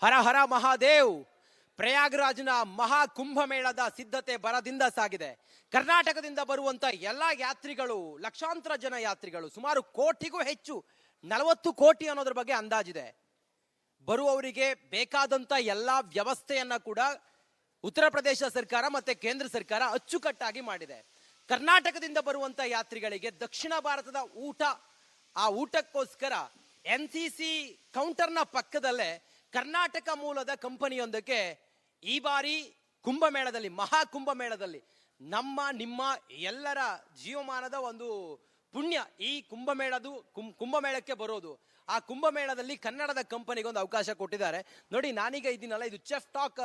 ಹರ ಹರ ಮಹಾದೇವ್. ಪ್ರಯಾಗ್ರಾಜ್ನ ಮಹಾ ಕುಂಭಮೇಳದ ಸಿದ್ಧತೆ ಭರದಿಂದ ಸಾಗಿದೆ. ಕರ್ನಾಟಕದಿಂದ ಬರುವಂತ ಎಲ್ಲಾ ಯಾತ್ರಿಗಳು, ಲಕ್ಷಾಂತರ ಜನ ಯಾತ್ರಿಗಳು, ಸುಮಾರು ಕೋಟಿಗೂ ಹೆಚ್ಚು, 40 ಕೋಟಿ ಅನ್ನೋದ್ರ ಬಗ್ಗೆ ಅಂದಾಜಿದೆ. ಬರುವವರಿಗೆ ಬೇಕಾದಂತ ಎಲ್ಲಾ ವ್ಯವಸ್ಥೆಯನ್ನ ಕೂಡ ಉತ್ತರ ಪ್ರದೇಶ ಸರ್ಕಾರ ಮತ್ತೆ ಕೇಂದ್ರ ಸರ್ಕಾರ ಅಚ್ಚುಕಟ್ಟಾಗಿ ಮಾಡಿದೆ. ಕರ್ನಾಟಕದಿಂದ ಬರುವಂತ ಯಾತ್ರಿಗಳಿಗೆ ದಕ್ಷಿಣ ಭಾರತದ ಊಟ, ಆ ಊಟಕ್ಕೋಸ್ಕರ NCC ಕೌಂಟರ್ನ ಪಕ್ಕದಲ್ಲೇ ಕರ್ನಾಟಕ ಮೂಲದ ಕಂಪನಿಯೊಂದಕ್ಕೆ ಈ ಬಾರಿ ಕುಂಭಮೇಳದಲ್ಲಿ, ಮಹಾ ಕುಂಭಮೇಳದಲ್ಲಿ ನಮ್ಮ ನಿಮ್ಮ ಎಲ್ಲರ ಜೀವಮಾನದ ಒಂದು ಪುಣ್ಯ ಈ ಕುಂಭಮೇಳಕ್ಕೆ ಬರೋದು. ಆ ಕುಂಭಮೇಳದಲ್ಲಿ ಕನ್ನಡದ ಕಂಪನಿಗೆ ಒಂದು ಅವಕಾಶ ಕೊಟ್ಟಿದ್ದಾರೆ. ನೋಡಿ, ನಾನೀಗ ಇದ್ದೀನಲ್ಲ, ಇದು ಚೆಫ್ ಟಾಕ್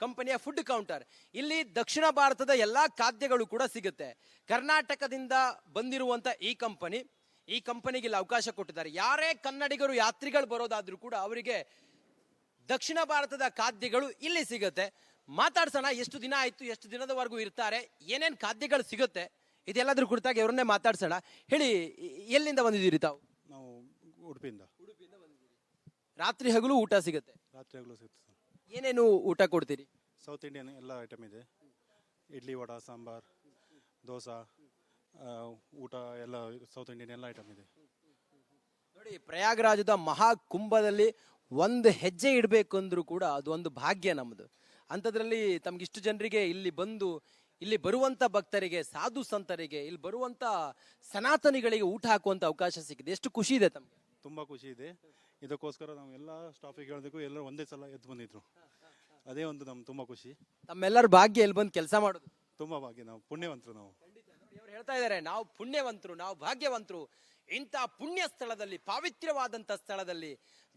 ಕಂಪನಿಯ ಫುಡ್ ಕೌಂಟರ್. ಇಲ್ಲಿ ದಕ್ಷಿಣ ಭಾರತದ ಎಲ್ಲಾ ಖಾದ್ಯಗಳು ಕೂಡ ಸಿಗುತ್ತೆ. ಕರ್ನಾಟಕದಿಂದ ಬಂದಿರುವಂತ ಈ ಕಂಪನಿಗೆ ಇಲ್ಲಿ ಅವಕಾಶ ಕೊಟ್ಟಿದ್ದಾರೆ. ಯಾರೇ ಕನ್ನಡಿಗರು ಯಾತ್ರಿಗಳು ಬರೋದಾದ್ರೂ ಕೂಡ ಅವರಿಗೆ ದಕ್ಷಿಣ ಭಾರತದ ಖಾದ್ಯಗಳು ಇಲ್ಲಿ ಸಿಗುತ್ತೆ. ಮಾತಾಡ್ಸೋಣ, ಎಷ್ಟು ದಿನ ಆಯ್ತು, ಎಷ್ಟು ದಿನದವರೆಗೂ ಇರ್ತಾರೆ, ಏನೇನ್ ಖಾದ್ಯಗಳು ಸಿಗುತ್ತೆ, ಇದೆಲ್ಲದ್ರ ಕುರಿತಾಗಿ ಅವರನ್ನೇ ಮಾತಾಡ್ಸೋಣ. ಹೇಳಿ, ಎಲ್ಲಿಂದ ಬಂದಿದ್ದೀರಿ ತಾವು? ನಾವು ಉಡುಪಿಯಿಂದ ಬಂದಿದ್ದೀರಿ. ರಾತ್ರಿ ಹಗಲು ಊಟ ಸಿಗುತ್ತೆ? ರಾತ್ರಿ ಹಗಲು ಸಿಗುತ್ತೆ. ಏನೇನು ಊಟ ಕೊಡ್ತೀರಿ? ಸೌತ್ ಇಂಡಿಯನ್ ಎಲ್ಲ ಐಟಮ್ ಇದೆ. ಇಡ್ಲಿ, ವಡ, ಸಾಂಬಾರ್, ದೋಸಾ, ಊಟ ಎಲ್ಲ ಸೌತ್ ಇಂಡಿಯನ್ ಎಲ್ಲ ಐಟಮ್ ಇದೆ. ನೋಡಿ, ಪ್ರಯಾಗ್ರಾಜದ ಮಹಾ ಕುಂಭದಲ್ಲಿ ಒಂದು ಹೆಜ್ಜೆ ಇಡಬೇಕು ಅಂದ್ರೂ ಕೂಡ ಅದು ಒಂದು ಭಾಗ್ಯ ನಮ್ಮದು. ಅಂಥದ್ರಲ್ಲಿ ತಮ್ಗಿಷ್ಟು ಜನರಿಗೆ ಇಲ್ಲಿ ಬರುವಂತ ಭಕ್ತರಿಗೆ, ಸಾಧು ಸಂತರಿಗೆ, ಇಲ್ಲಿ ಬರುವಂತ ಸನಾತನಿಗಳಿಗೆ ಊಟ ಹಾಕುವಂತ ಅವಕಾಶ ಸಿಕ್ಕಿದೆ. ಎಷ್ಟು ಖುಷಿ ಇದೆ ತಮ್ಗೆ? ತುಂಬಾ ಖುಷಿ ಇದೆ. ಇದಕ್ಕೋಸ್ಕರ ನಾವು ಎಲ್ಲ ಸ್ಟಾಫಿಗೆ ಹೇಳಬೇಕು, ಎಲ್ಲರೂ ಒಂದೇ ಸಲ ಎದ್ದು ಬಂದಿದ್ರು. ಅದೇ ಒಂದು ನಮ್ಗೆ ತುಂಬಾ ಖುಷಿ. ತಮ್ಮೆಲ್ಲರ ಭಾಗ್ಯ ಇಲ್ಲಿ ಬಂದು ಕೆಲಸ ಮಾಡೋದು ತುಂಬಾ ಭಾಗ್ಯ. ನಾವು ಪುಣ್ಯವಂತರು. ನಾವು ಅವ್ರು ಹೇಳ್ತಾ ಇದ್ದಾರೆ, ನಾವು ಪುಣ್ಯವಂತರು, ನಾವು ಭಾಗ್ಯವಂತರು. ಇಂಥ ಪುಣ್ಯ ಸ್ಥಳದಲ್ಲಿ, ಪಾವಿತ್ರ್ಯವಾದಂತ ಸ್ಥಳದಲ್ಲಿ,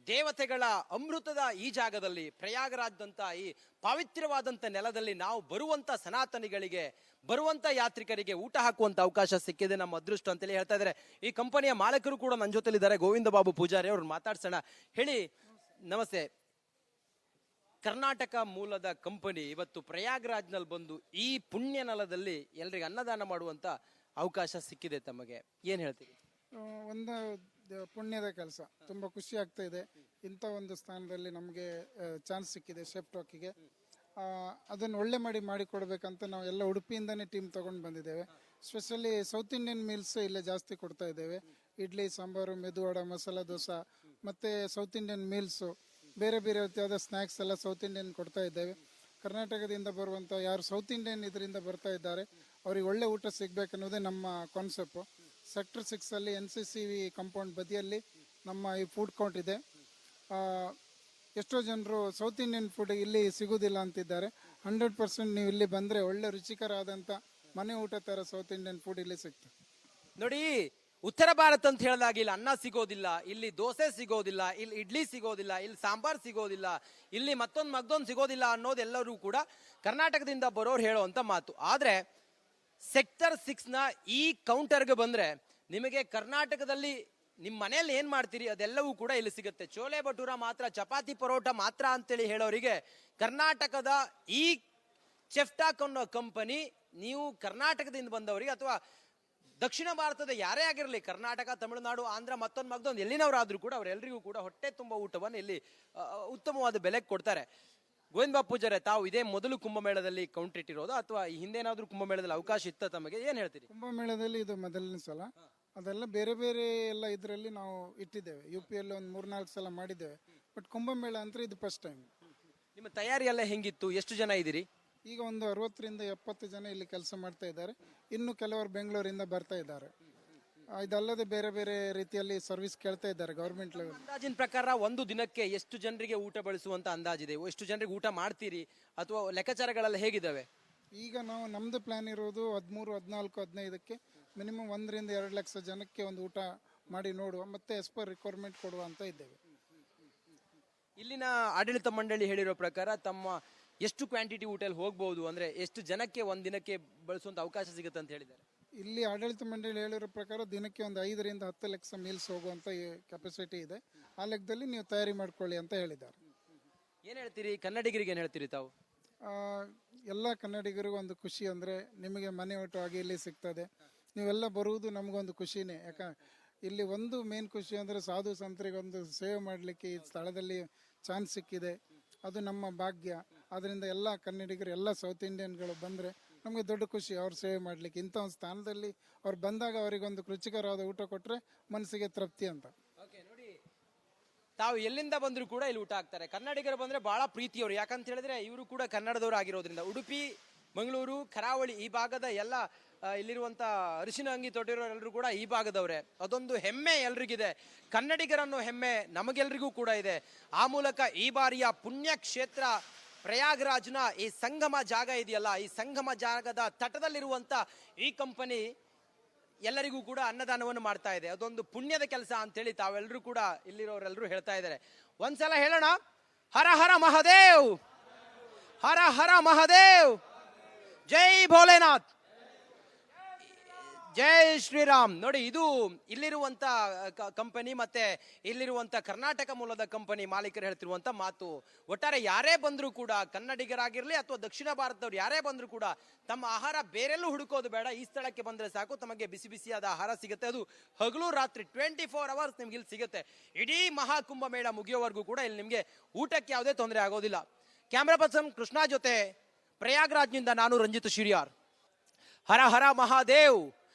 ದೇವತೆಗಳ ಅಮೃತದ ಈ ಜಾಗದಲ್ಲಿ, ಪ್ರಯಾಗರಾಜ್ದಂತ ಈ ಪಾವಿತ್ರ್ಯವಾದಂತ ನೆಲದಲ್ಲಿ ನಾವು ಬರುವಂತ ಸನಾತನಿಗಳಿಗೆ, ಬರುವಂತ ಯಾತ್ರಿಕರಿಗೆ ಊಟ ಹಾಕುವಂತ ಅವಕಾಶ ಸಿಕ್ಕಿದೆ, ನಮ್ಮ ಅದೃಷ್ಟ ಅಂತೇಳಿ ಹೇಳ್ತಾ ಇದ್ದಾರೆ. ಈ ಕಂಪನಿಯ ಮಾಲಕರು ಕೂಡ ನನ್ನ ಜೊತೆಲಿದ್ದಾರೆ, ಗೋವಿಂದ ಬಾಬು ಪೂಜಾರಿ, ಅವ್ರನ್ನ ಮಾತಾಡ್ಸೋಣ. ಹೇಳಿ, ನಮಸ್ತೆ. ಕರ್ನಾಟಕ ಮೂಲದ ಕಂಪನಿ ಇವತ್ತು ಪ್ರಯಾಗ್ರಾಜ್ನಲ್ಲಿ ಬಂದು ಈ ಪುಣ್ಯ ನೆಲದಲ್ಲಿ ಎಲ್ರಿಗೆ ಅನ್ನದಾನ ಮಾಡುವಂತ ಅವಕಾಶ ಸಿಕ್ಕಿದೆ. ತಮಗೆ ಏನ್ ಹೇಳ್ತೀರಿ? ಒಂದು ಪುಣ್ಯದ ಕೆಲಸ, ತುಂಬ ಖುಷಿ ಆಗ್ತಾ ಇದೆ. ಇಂಥ ಒಂದು ಸ್ಥಾನದಲ್ಲಿ ನಮಗೆ ಚಾನ್ಸ್ ಸಿಕ್ಕಿದೆ ಶೆಫ್ ಟಾಕಿಗೆ. ಅದನ್ನು ಒಳ್ಳೆ ಮಾಡಿಕೊಡ್ಬೇಕಂತ ನಾವು ಎಲ್ಲ ಉಡುಪಿಯಿಂದನೇ ಟೀಮ್ ತಗೊಂಡು ಬಂದಿದ್ದೇವೆ. ಸ್ಪೆಷಲಿ ಸೌತ್ ಇಂಡಿಯನ್ ಮೀಲ್ಸ್ ಇಲ್ಲೇ ಜಾಸ್ತಿ ಕೊಡ್ತಾ ಇದ್ದೇವೆ. ಇಡ್ಲಿ, ಸಾಂಬಾರು, ಮೆದುವಡ, ಮಸಾಲ ದೋಸೆ, ಮತ್ತು ಸೌತ್ ಇಂಡಿಯನ್ ಮೀಲ್ಸು, ಬೇರೆ ಬೇರೆ ರೀತಿಯಾದ ಸ್ನ್ಯಾಕ್ಸ್ ಎಲ್ಲ ಸೌತ್ ಇಂಡಿಯನ್ ಕೊಡ್ತಾ ಇದ್ದೇವೆ. ಕರ್ನಾಟಕದಿಂದ ಬರುವಂಥ ಯಾರು ಸೌತ್ ಇಂಡಿಯನ್ ಇದರಿಂದ ಬರ್ತಾ ಇದ್ದಾರೆ ಅವ್ರಿಗೆ ಒಳ್ಳೆ ಊಟ ಸಿಗಬೇಕನ್ನೋದೇ ನಮ್ಮ ಕಾನ್ಸೆಪ್ಟು. ಸೆಕ್ಟರ್ 6 NCC ಕಾಂಪೌಂಡ್ ಬದಿಯಲ್ಲಿ ನಮ್ಮ ಈ ಫುಡ್ ಕೌಂಟ್ ಇದೆ. ಎಷ್ಟೋ ಜನರು ಸೌತ್ ಇಂಡಿಯನ್ ಫುಡ್ ಇಲ್ಲಿ ಸಿಗೋದಿಲ್ಲ ಅಂತಿದ್ದಾರೆ. 100% ನೀವು ಇಲ್ಲಿ ಬಂದರೆ ಒಳ್ಳೆ ರುಚಿಕರ ಆದಂಥ ಮನೆ ಊಟ ಥರ ಸೌತ್ ಇಂಡಿಯನ್ ಫುಡ್ ಇಲ್ಲಿ ಸಿಗ್ತದೆ. ನೋಡಿ, ಉತ್ತರ ಭಾರತ ಅಂತ ಹೇಳಿದಾಗ ಇಲ್ಲಿ ಅನ್ನ ಸಿಗೋದಿಲ್ಲ, ಇಲ್ಲಿ ದೋಸೆ ಸಿಗೋದಿಲ್ಲ, ಇಲ್ಲಿ ಇಡ್ಲಿ ಸಿಗೋದಿಲ್ಲ, ಇಲ್ಲಿ ಸಾಂಬಾರ್ ಸಿಗೋದಿಲ್ಲ, ಇಲ್ಲಿ ಮತ್ತೊಂದು ಸಿಗೋದಿಲ್ಲ ಅನ್ನೋದೆಲ್ಲರೂ ಕೂಡ ಕರ್ನಾಟಕದಿಂದ ಬರೋರು ಹೇಳುವಂತ ಮಾತು. ಆದ್ರೆ ಸೆಕ್ಟರ್ 6ನ ಈ ಕೌಂಟರ್ಗೆ ಬಂದ್ರೆ ನಿಮಗೆ ಕರ್ನಾಟಕದಲ್ಲಿ ನಿಮ್ಮ ಮನೆಯಲ್ಲಿ ಏನ್ ಮಾಡ್ತೀರಿ ಅದೆಲ್ಲವೂ ಕೂಡ ಇಲ್ಲಿ ಸಿಗುತ್ತೆ. ಚೋಲೆ ಭಟೂರ ಮಾತ್ರ, ಚಪಾತಿ ಪರೋಟ ಮಾತ್ರ ಅಂತೇಳಿ ಹೇಳೋರಿಗೆ ಕರ್ನಾಟಕದ ಈ ಚೆಫ್ ಟಾಕ್ ಅನ್ನೋ ಕಂಪನಿ, ನೀವು ಕರ್ನಾಟಕದಿಂದ ಬಂದವರಿಗೆ ಅಥವಾ ದಕ್ಷಿಣ ಭಾರತದ ಯಾರೇ ಆಗಿರಲಿ, ಕರ್ನಾಟಕ, ತಮಿಳುನಾಡು, ಆಂಧ್ರ, ಮತ್ತೊಂದು ಎಲ್ಲಿನವರಾದ್ರೂ ಕೂಡ ಅವರೆಲ್ಲರಿಗೂ ಕೂಡ ಹೊಟ್ಟೆ ತುಂಬ ಊಟವನ್ನು ಇಲ್ಲಿ ಉತ್ತಮವಾದ ಬೆಲೆಗೆ ಕೊಡ್ತಾರೆ. ಗೋವಿಂದ ಬಾಬು ಪೂಜಾರೆ, ತಾವು ಇದೇ ಮೊದಲು ಕುಂಭಮೇಳದಲ್ಲಿ ಕೌಂಟರ್ ಇಟ್ಟಿರೋದು ಅಥವಾ ಹಿಂದೇನಾದ್ರೂ ಕುಂಭಮೇಳದಲ್ಲಿ ಅವಕಾಶ ಇತ್ತ? ತಮಗೆ ಏನ್ ಹೇಳ್ತೀರಿ? ಕುಂಭಮೇಳದಲ್ಲಿ ಇದು ಮೊದಲನೇ ಸಲ. ಅದೆಲ್ಲ ಬೇರೆ ಬೇರೆ ಎಲ್ಲ ಇದರಲ್ಲಿ ನಾವು ಇಟ್ಟಿದ್ದೇವೆ. UP ಯಲ್ಲಿ ಒಂದು 3-4 ಸಲ ಮಾಡಿದ್ದೇವೆ. ಬಟ್ ಕುಂಭಮೇಳ ಅಂದ್ರೆ ಇದು ಫಸ್ಟ್ ಟೈಮ್. ನಿಮ್ಮ ತಯಾರಿ ಎಲ್ಲ ಹೆಂಗಿತ್ತು? ಎಷ್ಟು ಜನ ಇದ್ದೀರಿ? ಈಗ ಒಂದು 60ರಿಂದ 70 ಜನ ಇಲ್ಲಿ ಕೆಲಸ ಮಾಡ್ತಾ ಇದ್ದಾರೆ. ಇನ್ನು ಕೆಲವರು ಬೆಂಗಳೂರಿಂದ ಬರ್ತಾ ಇದ್ದಾರೆ. ಇದಲ್ಲದೆ ಬೇರೆ ಬೇರೆ ರೀತಿಯಲ್ಲಿ ಸರ್ವಿಸ್ ಕೇಳ್ತಾ ಇದ್ದಾರೆ ಗವರ್ಮೆಂಟ್ ಲೆವೆಲ್. ಅಂದಾಜಿನ ಪ್ರಕಾರ ಒಂದು ದಿನಕ್ಕೆ ಎಷ್ಟು ಜನರಿಗೆ ಊಟ ಬಡಿಸುವಂತ ಅಂದಾಜಿದೆ? ಎಷ್ಟು ಜನರಿಗೆ ಊಟ ಮಾಡ್ತೀರಿ ಅಥವಾ ಲೆಕ್ಕಾಚಾರಗಳೆಲ್ಲ ಹೇಗಿದ್ದಾವೆ? ಈಗ ನಾವು ನಮ್ದು ಪ್ಲಾನ್ ಇರೋದು 13, 14, 15ಕ್ಕೆ ಮಿನಿಮಮ್ 1ರಿಂದ 2 ಲಕ್ಷ ಜನಕ್ಕೆ ಒಂದು ಊಟ ಮಾಡಿ ನೋಡುವ, ಮತ್ತೆ ಎಸ್ ಪರ್ ರಿಕ್ವೈರ್ಮೆಂಟ್ ಕೊಡುವ ಅಂತ ಇದ್ದೇವೆ. ಇಲ್ಲಿನ ಆಡಳಿತ ಮಂಡಳಿ ಹೇಳಿರೋ ಪ್ರಕಾರ ತಮ್ಮ ಎಷ್ಟು ಕ್ವಾಂಟಿಟಿ ಊಟಲ್ಲಿ ಹೋಗ್ಬಹುದು, ಅಂದ್ರೆ ಎಷ್ಟು ಜನಕ್ಕೆ ಒಂದ್ ದಿನಕ್ಕೆ ಬಳಸುವಂತ ಅವಕಾಶ ಸಿಗುತ್ತೆ ಅಂತ ಹೇಳಿದ್ದಾರೆ? ಇಲ್ಲಿ ಆಡಳಿತ ಮಂಡಳಿ ಹೇಳಿರೋ ಪ್ರಕಾರ ದಿನಕ್ಕೆ ಒಂದು 5ರಿಂದ 10 ಲಕ್ಷ ಮೀಲ್ಸ್ ಹೋಗುವಂತ ಕೆಪಾಸಿಟಿ ಇದೆ. ಆ ಲೆಕ್ಕದಲ್ಲಿ ನೀವು ತಯಾರಿ ಮಾಡ್ಕೊಳ್ಳಿ ಅಂತ ಹೇಳಿದ್ದಾರೆ. ಏನ್ ಹೇಳ್ತೀರಿ ಕನ್ನಡಿಗರಿಗೆ? ಏನ್ ಹೇಳ್ತೀರಿ ತಾವು? ಎಲ್ಲ ಕನ್ನಡಿಗರಿಗೂ ಒಂದು ಖುಷಿ ಅಂದರೆ ನಿಮಗೆ ಮನೆ ಊಟ ಆಗಿ ಇಲ್ಲಿ ಸಿಗ್ತದೆ. ನೀವೆಲ್ಲ ಬರುವುದು ನಮಗೊಂದು ಖುಷಿನೇ. ಇಲ್ಲಿ ಒಂದು ಮೇನ್ ಖುಷಿ ಅಂದರೆ ಸಾಧು ಸಂತರಿಗೊಂದು ಸೇವೆ ಮಾಡಲಿಕ್ಕೆ ಈ ಸ್ಥಳದಲ್ಲಿ ಚಾನ್ಸ್ ಸಿಕ್ಕಿದೆ, ಅದು ನಮ್ಮ ಭಾಗ್ಯ. ಅದರಿಂದ ಎಲ್ಲ ಕನ್ನಡಿಗರು, ಎಲ್ಲ ಸೌತ್ ಇಂಡಿಯನ್ಗಳು ಬಂದರೆ ನಮಗೆ ದೊಡ್ಡ ಖುಷಿ ಅವ್ರ ಸೇವೆ ಮಾಡಲಿಕ್ಕೆ. ಇಂಥ ಒಂದು ಸ್ಥಾನದಲ್ಲಿ ಅವ್ರು ಬಂದಾಗ ಅವರಿಗೊಂದು ರುಚಿಕರವಾದ ಊಟ ಕೊಟ್ಟರೆ ಮನಸ್ಸಿಗೆ ತೃಪ್ತಿ ಅಂತ. ನೋಡಿ, ತಾವು ಎಲ್ಲಿಂದ ಬಂದ್ರು ಕೂಡ ಇಲ್ಲಿ ಊಟ ಹಾಕ್ತಾರೆ. ಕನ್ನಡಿಗರು ಬಂದ್ರೆ ಬಹಳ ಪ್ರೀತಿಯವರು, ಯಾಕಂತ ಹೇಳಿದ್ರೆ ಇವರು ಕೂಡ ಕನ್ನಡದವರು ಆಗಿರೋದ್ರಿಂದ. ಉಡುಪಿ, ಮಂಗಳೂರು, ಕರಾವಳಿ ಈ ಭಾಗದ ಎಲ್ಲ ಇಲ್ಲಿರುವಂತ ಅರಿಶಿನ ಅಂಗಿ ತೊಟ್ಟಿರೋರೆಲ್ಲರೂ ಕೂಡ ಈ ಭಾಗದವ್ರೆ. ಅದೊಂದು ಹೆಮ್ಮೆ ಎಲ್ರಿಗಿದೆ, ಕನ್ನಡಿಗರನ್ನು ಹೆಮ್ಮೆ ನಮಗೆಲ್ರಿಗೂ ಕೂಡ ಇದೆ. ಆ ಮೂಲಕ ಈ ಬಾರಿಯ ಪುಣ್ಯ ಕ್ಷೇತ್ರ ಪ್ರಯಾಗ್ರಾಜ್ನ ಈ ಸಂಗಮ ಜಾಗ ಇದೆಯಲ್ಲ, ಈ ಸಂಗಮ ಜಾಗದ ತಟದಲ್ಲಿರುವಂತ ಈ ಕಂಪನಿ ಎಲ್ಲರಿಗೂ ಕೂಡ ಅನ್ನದಾನವನ್ನು ಮಾಡ್ತಾ ಇದೆ. ಅದೊಂದು ಪುಣ್ಯದ ಕೆಲಸ ಅಂತೇಳಿ ತಾವೆಲ್ಲರೂ ಕೂಡ ಇಲ್ಲಿರೋರೆಲ್ಲರೂ ಹೇಳ್ತಾ ಇದ್ದಾರೆ. ಒಂದ್ಸಲ ಹೇಳೋಣ, ಹರ ಹರ ಮಹಾದೇವ್, ಹರ ಹರ ಮಹಾದೇವ್, ಜೈ ಭೋಲೆನಾಥ್, ಜೈ ಶ್ರೀರಾಮ್. ನೋಡಿ, ಇದು ಇಲ್ಲಿರುವಂತ ಕಂಪನಿ ಮತ್ತೆ ಇಲ್ಲಿರುವಂತ ಕರ್ನಾಟಕ ಮೂಲದ ಕಂಪನಿ ಮಾಲೀಕರು ಹೇಳ್ತಿರುವಂತ ಮಾತು. ಒಟ್ಟಾರೆ ಯಾರೇ ಬಂದ್ರು ಕೂಡ, ಕನ್ನಡಿಗರಾಗಿರ್ಲಿ ಅಥವಾ ದಕ್ಷಿಣ ಭಾರತದವ್ರು ಯಾರೇ ಬಂದ್ರು ಕೂಡ ತಮ್ಮ ಆಹಾರ ಬೇರೆಲ್ಲೂ ಹುಡುಕೋದು ಬೇಡ, ಈ ಸ್ಥಳಕ್ಕೆ ಬಂದ್ರೆ ಸಾಕು, ತಮಗೆ ಬಿಸಿ ಬಿಸಿಯಾದ ಆಹಾರ ಸಿಗುತ್ತೆ. ಅದು ಹಗಲು ರಾತ್ರಿ 24 hours ನಿಮ್ಗೆ ಇಲ್ಲಿ ಸಿಗುತ್ತೆ. ಇಡೀ ಮಹಾಕುಂಭ ಮೇಳ ಮುಗಿಯೋವರೆಗೂ ಕೂಡ ಇಲ್ಲಿ ನಿಮ್ಗೆ ಊಟಕ್ಕೆ ಯಾವುದೇ ತೊಂದರೆ ಆಗೋದಿಲ್ಲ. ಕ್ಯಾಮ್ರಾ ಪರ್ಸನ್ ಕೃಷ್ಣ ಜೊತೆ ಪ್ರಯಾಗ್ರಾಜ್ನಿಂದ ನಾನು ರಂಜಿತ್ ಶಿರಿಯಾರ್. ಹರ ಹರ ಮಹಾದೇವ್.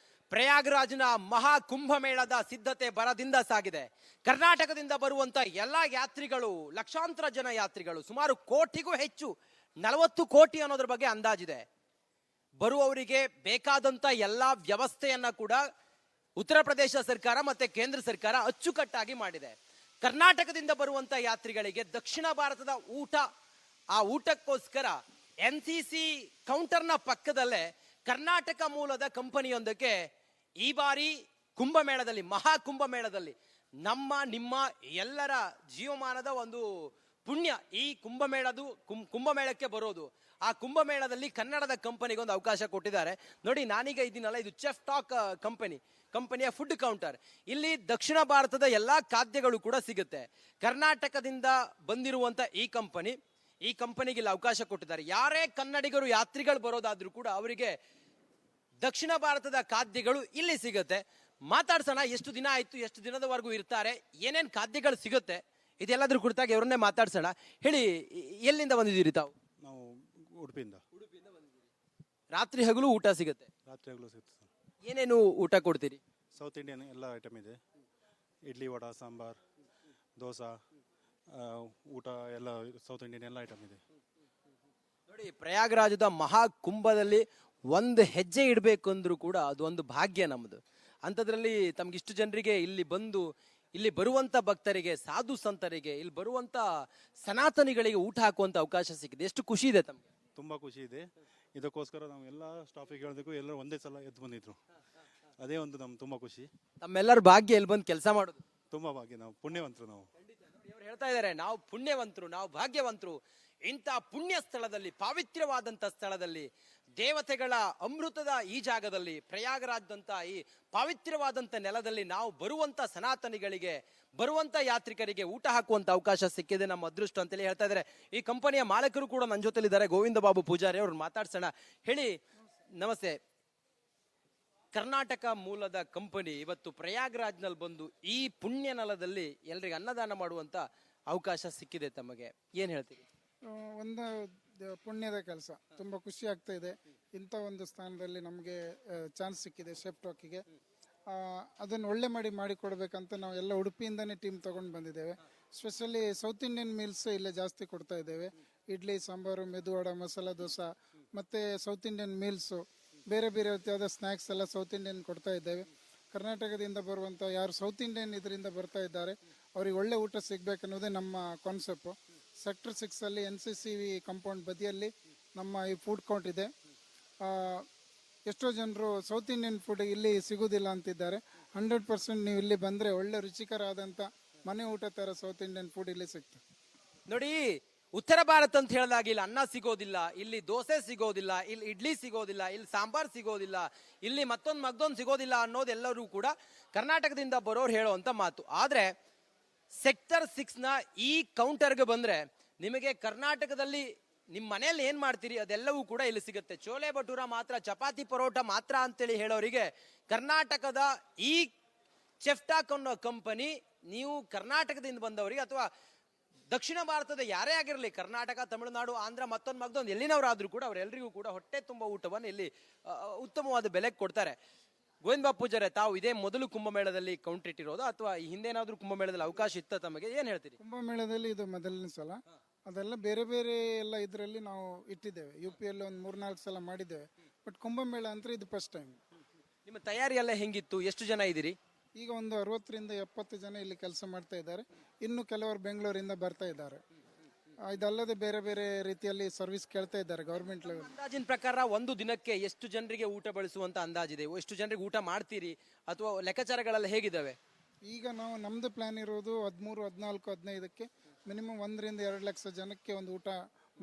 ಪ್ರಯಾಗ್ರಾಜ್ನ ಮಹಾಕುಂಭ ಮೇಳದ ಸಿದ್ಧತೆ ಭರದಿಂದ ಸಾಗಿದೆ. ಕರ್ನಾಟಕದಿಂದ ಬರುವಂತ ಎಲ್ಲಾ ಯಾತ್ರಿಗಳು, ಲಕ್ಷಾಂತರ ಜನ ಯಾತ್ರಿಗಳು, ಸುಮಾರು ಕೋಟಿಗೂ ಹೆಚ್ಚು, 40 ಕೋಟಿ ಅನ್ನೋದ್ರ ಬಗ್ಗೆ ಅಂದಾಜಿದೆ. ಬರುವವರಿಗೆ ಬೇಕಾದಂತ ಎಲ್ಲಾ ವ್ಯವಸ್ಥೆಯನ್ನ ಕೂಡ ಉತ್ತರ ಪ್ರದೇಶ ಸರ್ಕಾರ ಮತ್ತೆ ಕೇಂದ್ರ ಸರ್ಕಾರ ಅಚ್ಚುಕಟ್ಟಾಗಿ ಮಾಡಿದೆ. ಕರ್ನಾಟಕದಿಂದ ಬರುವಂತ ಯಾತ್ರಿಗಳಿಗೆ ದಕ್ಷಿಣ ಭಾರತದ ಊಟ, ಆ ಊಟಕ್ಕೋಸ್ಕರ NCC ಕೌಂಟರ್ನ ಪಕ್ಕದಲ್ಲೇ ಕರ್ನಾಟಕ ಮೂಲದ ಕಂಪನಿಯೊಂದಕ್ಕೆ ಈ ಬಾರಿ ಕುಂಭಮೇಳದಲ್ಲಿ, ಮಹಾಕುಂಭಮೇಳದಲ್ಲಿ ನಮ್ಮ ನಿಮ್ಮ ಎಲ್ಲರ ಜೀವಮಾನದ ಒಂದು ಪುಣ್ಯ ಈ ಕುಂಭಮೇಳಕ್ಕೆ ಬರೋದು. ಆ ಕುಂಭಮೇಳದಲ್ಲಿ ಕನ್ನಡದ ಕಂಪನಿಗೆ ಒಂದು ಅವಕಾಶ ಕೊಟ್ಟಿದ್ದಾರೆ. ನೋಡಿ, ನಾನೀಗ ಇದ್ದೀನಲ್ಲ, ಇದು ಚೆಫ್ ಟಾಕ್ ಕಂಪನಿಯ ಫುಡ್ ಕೌಂಟರ್. ಇಲ್ಲಿ ದಕ್ಷಿಣ ಭಾರತದ ಎಲ್ಲಾ ಖಾದ್ಯಗಳು ಕೂಡ ಸಿಗುತ್ತೆ. ಕರ್ನಾಟಕದಿಂದ ಬಂದಿರುವಂತ ಈ ಕಂಪನಿಗೆ ಇಲ್ಲಿ ಅವಕಾಶ ಕೊಟ್ಟಿದ್ದಾರೆ. ಯಾರೇ ಕನ್ನಡಿಗರು ಯಾತ್ರಿಗಳು ಬರೋದಾದ್ರೂ ಕೂಡ ಅವರಿಗೆ ದಕ್ಷಿಣ ಭಾರತದ ಖಾದ್ಯಗಳು ಇಲ್ಲಿ ಸಿಗುತ್ತೆ. ಮಾತಾಡ್ಸೋಣ, ಎಷ್ಟು ದಿನ ಆಯ್ತು, ಎಷ್ಟು ದಿನದವರೆಗೂ ಇರ್ತಾರೆ, ಏನೇನ್ ಖಾದ್ಯಗಳು ಸಿಗುತ್ತೆ, ಇದೆಲ್ಲದ್ರ ಕುರಿತಾಗಿ ಅವ್ರನ್ನೇ ಮಾತಾಡ್ಸೋಣ. ಹೇಳಿ, ಎಲ್ಲಿಂದ ಬಂದಿದ್ದೀರಿ ತಾವು? ನಾವು ಉಡುಪಿಯಿಂದ ಬಂದಿದ್ದೀರಿ. ರಾತ್ರಿ ಹಗಲು ಊಟ ಸಿಗುತ್ತೆ? ರಾತ್ರಿ ಹಗಲು ಸಿಗುತ್ತೆ ಸರ್. ಏನೇನು ಊಟ ಕೊಡ್ತೀರಿ? ಸೌತ್ ಇಂಡಿಯನ್ ಎಲ್ಲ ಐಟಮ್ ಇದೆ. ಇಡ್ಲಿ, ವಡ, ಸಾಂಬಾರ್, ದೋಸೆ, ಊಟ ಎಲ್ಲ ಸೌತ್ ಇಂಡಿಯನ್ ಎಲ್ಲ ಐಟಮ್ ಇದೆ. ನೋಡಿ, ಪ್ರಯಾಗ್ರಾಜದ ಮಹಾಕುಂಭದಲ್ಲಿ ಒಂದು ಹೆಜ್ಜೆ ಇಡಬೇಕು ಅಂದ್ರೂ ಕೂಡ ಅದು ಒಂದು ಭಾಗ್ಯ ನಮ್ಮದು. ಅಂಥದ್ರಲ್ಲಿ ತಮ್ಗಿಷ್ಟು ಜನರಿಗೆ ಇಲ್ಲಿ ಬರುವಂತ ಭಕ್ತರಿಗೆ, ಸಾಧು ಸಂತರಿಗೆ, ಇಲ್ಲಿ ಬರುವಂತ ಸನಾತನಿಗಳಿಗೆ ಊಟ ಹಾಕುವಂತ ಅವಕಾಶ ಸಿಕ್ಕಿದೆ. ಎಷ್ಟು ಖುಷಿ ಇದೆ ತಮ್ಗೆ? ತುಂಬ ಖುಷಿ ಇದೆ. ಇದಕ್ಕೋಸ್ಕರ ನಾವು ಎಲ್ಲ ಸ್ಟಾಫಿಗೆ ಹೇಳಬೇಕು, ಎಲ್ಲರೂ ಒಂದೇ ಸಲ ಎದ್ದು ಬಂದಿದ್ರು. ಅದೇ ಒಂದು ನಮ್ಗೆ ತುಂಬ ಖುಷಿ. ತಮ್ಮೆಲ್ಲರ ಭಾಗ್ಯ ಇಲ್ಲಿ ಬಂದು ಕೆಲಸ ಮಾಡೋದು ತುಂಬ ಭಾಗ್ಯ. ನಾವು ಪುಣ್ಯವಂತರು. ನಾವು ಅವ್ರು ಹೇಳ್ತಾ ಇದ್ದಾರೆ, ನಾವು ಪುಣ್ಯವಂತರು, ನಾವು ಭಾಗ್ಯವಂತರು. ಇಂಥ ಪುಣ್ಯ ಸ್ಥಳದಲ್ಲಿ, ಪಾವಿತ್ರ್ಯವಾದಂತ ಸ್ಥಳದಲ್ಲಿ, ದೇವತೆಗಳ ಅಮೃತದ ಈ ಜಾಗದಲ್ಲಿ, ಪ್ರಯಾಗರಾಜ್ದಂತ ಈ ಪಾವಿತ್ರ್ಯವಾದಂತ ನೆಲದಲ್ಲಿ ನಾವು ಬರುವಂತ ಸನಾತನಿಗಳಿಗೆ, ಬರುವಂತ ಯಾತ್ರಿಕರಿಗೆ ಊಟ ಹಾಕುವಂತ ಅವಕಾಶ ಸಿಕ್ಕಿದೆ, ನಮ್ಮ ಅದೃಷ್ಟ ಅಂತೇಳಿ ಹೇಳ್ತಾ ಇದ್ದಾರೆ. ಈ ಕಂಪನಿಯ ಮಾಲಕರು ಕೂಡ ನನ್ನ ಜೊತೆಲಿದ್ದಾರೆ, ಗೋವಿಂದ ಬಾಬು ಪೂಜಾರಿ, ಅವ್ರನ್ನ ಮಾತಾಡ್ಸೋಣ. ಹೇಳಿ, ನಮಸ್ತೆ. ಕರ್ನಾಟಕ ಮೂಲದ ಕಂಪನಿ ಇವತ್ತು ಪ್ರಯಾಗ್ರಾಜ್ನಲ್ಲಿ ಬಂದು ಈ ಪುಣ್ಯ ನೆಲದಲ್ಲಿ ಎಲ್ರಿಗೆ ಅನ್ನದಾನ ಮಾಡುವಂತ ಅವಕಾಶ ಸಿಕ್ಕಿದೆ. ತಮಗೆ ಏನ್ ಹೇಳ್ತೀರಿ? ಒಂದು ಪುಣ್ಯದ ಕೆಲಸ, ತುಂಬ ಖುಷಿ ಆಗ್ತಾ ಇದೆ. ಇಂಥ ಒಂದು ಸ್ಥಾನದಲ್ಲಿ ನಮಗೆ ಚಾನ್ಸ್ ಸಿಕ್ಕಿದೆ ಶೆಫ್ ಟಾಕಿಗೆ. ಅದನ್ನು ಒಳ್ಳೆ ಮಾಡಿ ಕೊಡಬೇಕಂತ ನಾವು ಎಲ್ಲ ಉಡುಪಿಯಿಂದನೇ ಟೀಮ್ ತೊಗೊಂಡು ಬಂದಿದ್ದೇವೆ. ಸ್ಪೆಷಲಿ ಸೌತ್ ಇಂಡಿಯನ್ ಮೀಲ್ಸ್ ಇಲ್ಲೇ ಜಾಸ್ತಿ ಕೊಡ್ತಾ ಇದ್ದೇವೆ. ಇಡ್ಲಿ, ಸಾಂಬಾರು, ಮೆದುವಡ, ಮಸಾಲ ದೋಸೆ ಮತ್ತು ಸೌತ್ ಇಂಡಿಯನ್ ಮೀಲ್ಸು, ಬೇರೆ ಬೇರೆ ರೀತಿಯಾದ ಸ್ನ್ಯಾಕ್ಸ್ ಎಲ್ಲ ಸೌತ್ ಇಂಡಿಯನ್ ಕೊಡ್ತಾ ಇದ್ದೇವೆ. ಕರ್ನಾಟಕದಿಂದ ಬರುವಂಥ ಯಾರು ಸೌತ್ ಇಂಡಿಯನ್ ಇದರಿಂದ ಬರ್ತಾ ಇದ್ದಾರೆ ಅವ್ರಿಗೆ ಒಳ್ಳೆ ಊಟ ಸಿಗಬೇಕನ್ನೋದೇ ನಮ್ಮ ಕಾನ್ಸೆಪ್ಟು. ಸೆಕ್ಟರ್ 6 NCC ಕಾಂಪೌಂಡ್ ಬದಿಯಲ್ಲಿ ನಮ್ಮ ಈ ಫುಡ್ ಕೌಂಟ್ ಇದೆ. ಎಷ್ಟೋ ಜನರು ಸೌತ್ ಇಂಡಿಯನ್ ಫುಡ್ ಇಲ್ಲಿ ಸಿಗೋದಿಲ್ಲ ಅಂತಿದ್ದಾರೆ. 100% ನೀವು ಇಲ್ಲಿ ಬಂದರೆ ಒಳ್ಳೆ ರುಚಿಕರಾದಂಥ ಮನೆ ಊಟ ಥರ ಸೌತ್ ಇಂಡಿಯನ್ ಫುಡ್ ಇಲ್ಲಿ ಸಿಗ್ತದೆ. ನೋಡಿ, ಉತ್ತರ ಭಾರತ ಅಂತ ಹೇಳಿದಾಗ ಇಲ್ಲಿ ಅನ್ನ ಸಿಗೋದಿಲ್ಲ, ಇಲ್ಲಿ ದೋಸೆ ಸಿಗೋದಿಲ್ಲ, ಇಲ್ಲಿ ಇಡ್ಲಿ ಸಿಗೋದಿಲ್ಲ, ಇಲ್ಲಿ ಸಾಂಬಾರ್ ಸಿಗೋದಿಲ್ಲ, ಇಲ್ಲಿ ಮತ್ತೊಂದು ಸಿಗೋದಿಲ್ಲ ಅನ್ನೋದೆಲ್ಲರೂ ಕೂಡ ಕರ್ನಾಟಕದಿಂದ ಬರೋರು ಹೇಳುವಂತ ಮಾತು. ಆದ್ರೆ ಸೆಕ್ಟರ್ 6ನ ಈ ಕೌಂಟರ್ಗೆ ಬಂದ್ರೆ ನಿಮಗೆ ಕರ್ನಾಟಕದಲ್ಲಿ ನಿಮ್ಮ ಮನೆಯಲ್ಲಿ ಏನ್ ಮಾಡ್ತೀರಿ ಅದೆಲ್ಲವೂ ಕೂಡ ಇಲ್ಲಿ ಸಿಗುತ್ತೆ. ಚೋಲೆ ಭಟೂರ ಮಾತ್ರ, ಚಪಾತಿ ಪರೋಟ ಮಾತ್ರ ಅಂತೇಳಿ ಹೇಳೋರಿಗೆ ಕರ್ನಾಟಕದ ಈ ಚೆಫ್ ಟಾಕ್ ಅನ್ನೋ ಕಂಪನಿ, ನೀವು ಕರ್ನಾಟಕದಿಂದ ಬಂದವರಿಗೆ ಅಥವಾ ದಕ್ಷಿಣ ಭಾರತದ ಯಾರೇ ಆಗಿರಲಿ, ಕರ್ನಾಟಕ, ತಮಿಳುನಾಡು, ಆಂಧ್ರ, ಮತ್ತೊಂದು ಎಲ್ಲಿನವರಾದ್ರೂ ಕೂಡ ಅವರೆಲ್ಲರಿಗೂ ಕೂಡ ಹೊಟ್ಟೆ ತುಂಬ ಊಟವನ್ನು ಇಲ್ಲಿ ಉತ್ತಮವಾದ ಬೆಲೆಗೆ ಕೊಡ್ತಾರೆ. ಗೋವಿಂದ ಬಾಪೂಜರೆ, ತಾವು ಇದೇ ಮೊದಲು ಕುಂಭಮೇಳದಲ್ಲಿ ಕೌಂಟರ್ ಇಟ್ಟಿರೋದು ಅಥವಾ ಈ ಹಿಂದೆ ಏನಾದ್ರೂ ಕುಂಭಮೇಳದಲ್ಲಿ ಅವಕಾಶ ಇತ್ತ ತಮಗೆ? ಏನ್ ಹೇಳ್ತೀರಿ? ಕುಂಭಮೇಳದಲ್ಲಿ ಇದು ಮೊದಲನೇ ಸಲ. ಅದೆಲ್ಲ ಬೇರೆ ಬೇರೆ ಎಲ್ಲ ಇದರಲ್ಲಿ ನಾವು ಇಟ್ಟಿದ್ದೇವೆ. UP-ಯಲ್ಲಿ ಒಂದು 3-4 ಸಲ ಮಾಡಿದ್ದೇವೆ. ಬಟ್ ಕುಂಭಮೇಳ ಅಂದ್ರೆ ಇದು ಫಸ್ಟ್ ಟೈಮ್. ನಿಮ್ಮ ತಯಾರಿ ಎಲ್ಲ ಹೆಂಗಿತ್ತು? ಎಷ್ಟು ಜನ ಇದ್ದೀರಿ? ಈಗ ಒಂದು 60ರಿಂದ 70 ಜನ ಇಲ್ಲಿ ಕೆಲಸ ಮಾಡ್ತಾ ಇದ್ದಾರೆ. ಇನ್ನು ಕೆಲವರು ಬೆಂಗಳೂರಿಂದ ಬರ್ತಾ ಇದ್ದಾರೆ. ಇದಲ್ಲದೆ ಬೇರೆ ಬೇರೆ ರೀತಿಯಲ್ಲಿ ಸರ್ವಿಸ್ ಕೇಳ್ತಾ ಇದ್ದಾರೆ ಗವರ್ಮೆಂಟ್ ಲೆವೆಲ್. ಅಂದಾಜಿನ ಪ್ರಕಾರ ಒಂದು ದಿನಕ್ಕೆ ಎಷ್ಟು ಜನರಿಗೆ ಊಟ ಬಡಿಸುವಂತ ಅಂದಾಜಿದೆ? ಎಷ್ಟು ಜನರಿಗೆ ಊಟ ಮಾಡ್ತೀರಿ ಅಥವಾ ಲೆಕ್ಕಾಚಾರಗಳೆಲ್ಲ ಹೇಗಿದ್ದಾವೆ? ಈಗ ನಾವು ನಮ್ದು ಪ್ಲಾನ್ ಇರೋದು 13, 14, 15ಕ್ಕೆ ಮಿನಿಮಮ್ 1ರಿಂದ 2 ಲಕ್ಷ ಜನಕ್ಕೆ ಒಂದು ಊಟ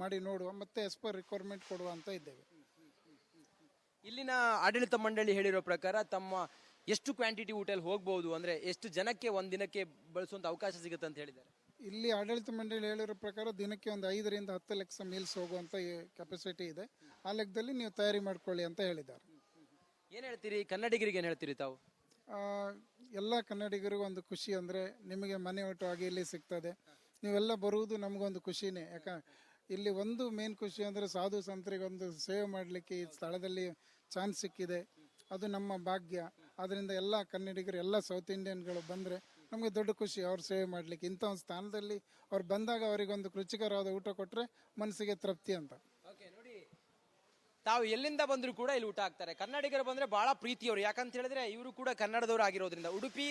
ಮಾಡಿ ನೋಡುವ, ಮತ್ತೆ ಎಸ್ ಪರ್ ರಿಕ್ವೈರ್ಮೆಂಟ್ ಕೊಡುವ ಅಂತ ಇದ್ದೇವೆ. ಇಲ್ಲಿನ ಆಡಳಿತ ಮಂಡಳಿ ಹೇಳಿರೋ ಪ್ರಕಾರ ತಮ್ಮ ಎಷ್ಟು ಕ್ವಾಂಟಿಟಿ ಊಟಲ್ಲಿ ಹೋಗ್ಬೋದು, ಅಂದ್ರೆ ಎಷ್ಟು ಜನಕ್ಕೆ ಒಂದ್ ದಿನಕ್ಕೆ ಬಳಸುವಂತ ಅವಕಾಶ ಸಿಗುತ್ತೆ ಅಂತ ಹೇಳಿದ್ದಾರೆ? ಇಲ್ಲಿ ಆಡಳಿತ ಮಂಡಳಿ ಹೇಳಿರೋ ಪ್ರಕಾರ ದಿನಕ್ಕೆ ಒಂದು 5ರಿಂದ 10 ಲಕ್ಷ ಮೀಲ್ಸ್ ಹೋಗುವಂತ ಕೆಪಾಸಿಟಿ ಇದೆ. ಆ ಲೆಕ್ಕದಲ್ಲಿ ನೀವು ತಯಾರಿ ಮಾಡ್ಕೊಳ್ಳಿ ಅಂತ ಹೇಳಿದ್ದಾರೆ. ಏನ್ ಹೇಳ್ತೀರಿ ಕನ್ನಡಿಗರಿಗೆ? ಏನ್ ಹೇಳ್ತೀರಿ ತಾವು? ಎಲ್ಲ ಕನ್ನಡಿಗರಿಗೂ ಒಂದು ಖುಷಿ ಅಂದರೆ ನಿಮಗೆ ಮನೆ ಊಟ ಆಗಿ ಇಲ್ಲಿ ಸಿಗ್ತದೆ. ನೀವೆಲ್ಲ ಬರುವುದು ನಮಗೊಂದು ಖುಷಿನೇ. ಇಲ್ಲಿ ಒಂದು ಮೇನ್ ಖುಷಿ ಅಂದರೆ ಸಾಧು ಸಂತರಿಗೊಂದು ಸೇವೆ ಮಾಡಲಿಕ್ಕೆ ಈ ಸ್ಥಳದಲ್ಲಿ ಚಾನ್ಸ್ ಸಿಕ್ಕಿದೆ. ಅದು ನಮ್ಮ ಭಾಗ್ಯ. ಅದರಿಂದ ಎಲ್ಲ ಕನ್ನಡಿಗರು, ಎಲ್ಲ ಸೌತ್ ಇಂಡಿಯನ್ಗಳು ಬಂದರೆ ನಮಗೆ ದೊಡ್ಡ ಖುಷಿ ಅವ್ರ ಸೇವೆ ಮಾಡಲಿಕ್ಕೆ. ಇಂಥ ಒಂದು ಸ್ಥಾನದಲ್ಲಿ ಅವ್ರು ಬಂದಾಗ ಅವರಿಗೊಂದು ರುಚಿಕರವಾದ ಊಟ ಕೊಟ್ಟರೆ ಮನಸ್ಸಿಗೆ ತೃಪ್ತಿ ಅಂತ. ನೋಡಿ, ತಾವು ಎಲ್ಲಿಂದ ಬಂದ್ರು ಕೂಡ ಇಲ್ಲಿ ಊಟ ಹಾಕ್ತಾರೆ. ಕನ್ನಡಿಗರು ಬಂದ್ರೆ ಬಹಳ ಪ್ರೀತಿಯವರು. ಯಾಕಂತ ಹೇಳಿದ್ರೆ ಇವರು ಕೂಡ ಕನ್ನಡದವರು ಆಗಿರೋದ್ರಿಂದ ಉಡುಪಿ,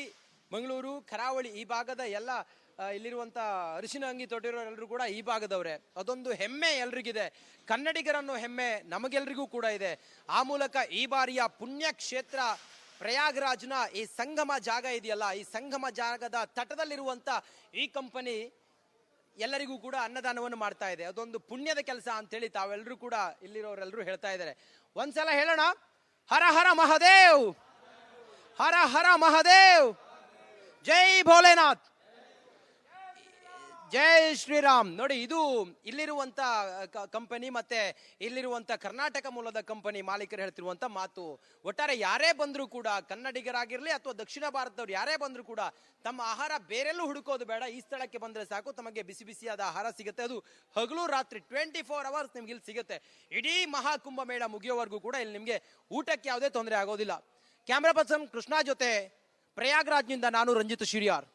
ಮಂಗಳೂರು, ಕರಾವಳಿ ಈ ಭಾಗದ ಎಲ್ಲ ಇಲ್ಲಿರುವಂತ ಅರಿಶಿನ ಅಂಗಿ ತೊಟ್ಟಿರೋರೆಲ್ಲರೂ ಕೂಡ ಈ ಭಾಗದವ್ರೆ. ಅದೊಂದು ಹೆಮ್ಮೆ ಎಲ್ರಿಗಿದೆ. ಕನ್ನಡಿಗರನ್ನು ಹೆಮ್ಮೆ ನಮಗೆಲ್ರಿಗೂ ಕೂಡ ಇದೆ. ಆ ಮೂಲಕ ಈ ಬಾರಿಯ ಪುಣ್ಯ ಕ್ಷೇತ್ರ ಪ್ರಯಾಗ್ರಾಜ್ನ ಈ ಸಂಗಮ ಜಾಗ ಇದೆಯಲ್ಲ, ಈ ಸಂಗಮ ಜಾಗದ ತಟದಲ್ಲಿರುವಂತ ಈ ಕಂಪನಿ ಎಲ್ಲರಿಗೂ ಕೂಡ ಅನ್ನದಾನವನ್ನು ಮಾಡ್ತಾ ಇದೆ. ಅದೊಂದು ಪುಣ್ಯದ ಕೆಲಸ ಅಂತೇಳಿ ತಾವೆಲ್ಲರೂ ಕೂಡ ಇಲ್ಲಿರೋರೆಲ್ಲರೂ ಹೇಳ್ತಾ ಇದ್ದಾರೆ. ಒಂದ್ಸಲ ಹೇಳೋಣ, ಹರ ಹರ ಮಹಾದೇವ್, ಹರ ಹರ ಮಹಾದೇವ್, ಜೈ ಭೋಲೆನಾಥ್, ಜೈ ಶ್ರೀರಾಮ್. ನೋಡಿ, ಇದು ಇಲ್ಲಿರುವಂತ ಕಂಪನಿ ಮತ್ತೆ ಇಲ್ಲಿರುವಂತ ಕರ್ನಾಟಕ ಮೂಲದ ಕಂಪನಿ ಮಾಲೀಕರು ಹೇಳ್ತಿರುವಂತ ಮಾತು. ಒಟ್ಟಾರೆ ಯಾರೇ ಬಂದ್ರು ಕೂಡ, ಕನ್ನಡಿಗರಾಗಿರ್ಲಿ ಅಥವಾ ದಕ್ಷಿಣ ಭಾರತದವ್ರು ಯಾರೇ ಬಂದ್ರು ಕೂಡ ತಮ್ಮ ಆಹಾರ ಬೇರೆಲ್ಲೂ ಹುಡುಕೋದು ಬೇಡ. ಈ ಸ್ಥಳಕ್ಕೆ ಬಂದ್ರೆ ಸಾಕು, ತಮಗೆ ಬಿಸಿ ಬಿಸಿಯಾದ ಆಹಾರ ಸಿಗುತ್ತೆ. ಅದು ಹಗಲು ರಾತ್ರಿ 24 ಅವರ್ಸ್ ನಿಮ್ಗೆ ಇಲ್ಲಿ ಸಿಗುತ್ತೆ. ಇಡೀ ಮಹಾಕುಂಭ ಮೇಳ ಮುಗಿಯೋವರೆಗೂ ಕೂಡ ಇಲ್ಲಿ ನಿಮ್ಗೆ ಊಟಕ್ಕೆ ಯಾವುದೇ ತೊಂದರೆ ಆಗೋದಿಲ್ಲ. ಕ್ಯಾಮ್ರಾ ಪರ್ಸನ್ ಕೃಷ್ಣ ಜೊತೆ ಪ್ರಯಾಗ್ರಾಜ್ನಿಂದ ನಾನು ರಂಜಿತ್ ಶಿರಿಯಾರ್.